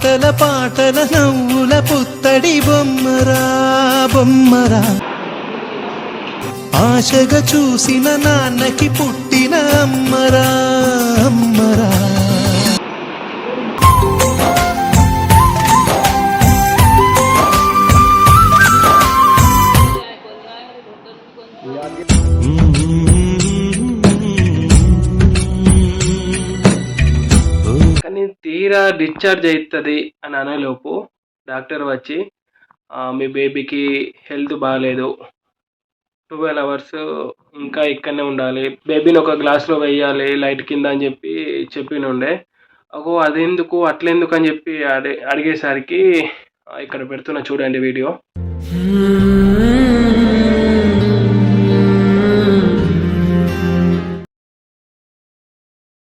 ఆటల పాటల నవ్వుల పుత్తడి బొమ్మరా బొమ్మరా, ఆశగా చూసిన నాన్నకి పుట్టిన అమ్మరా అమ్మరా. కానీ తీరా డిశ్చార్జ్ అవుతుంది అని అనేలోపు డాక్టర్ వచ్చి మీ బేబీకి హెల్త్ బాగాలేదు, 12 hours ఇంకా ఇక్కడనే ఉండాలి, బేబీని ఒక గ్లాస్లో వేయాలి లైట్ కింద అని చెప్పినుండే. అదెందుకు అట్లెందుకు అని చెప్పి అడిగేసరికి ఇక్కడ పెడుతున్నా చూడండి వీడియో.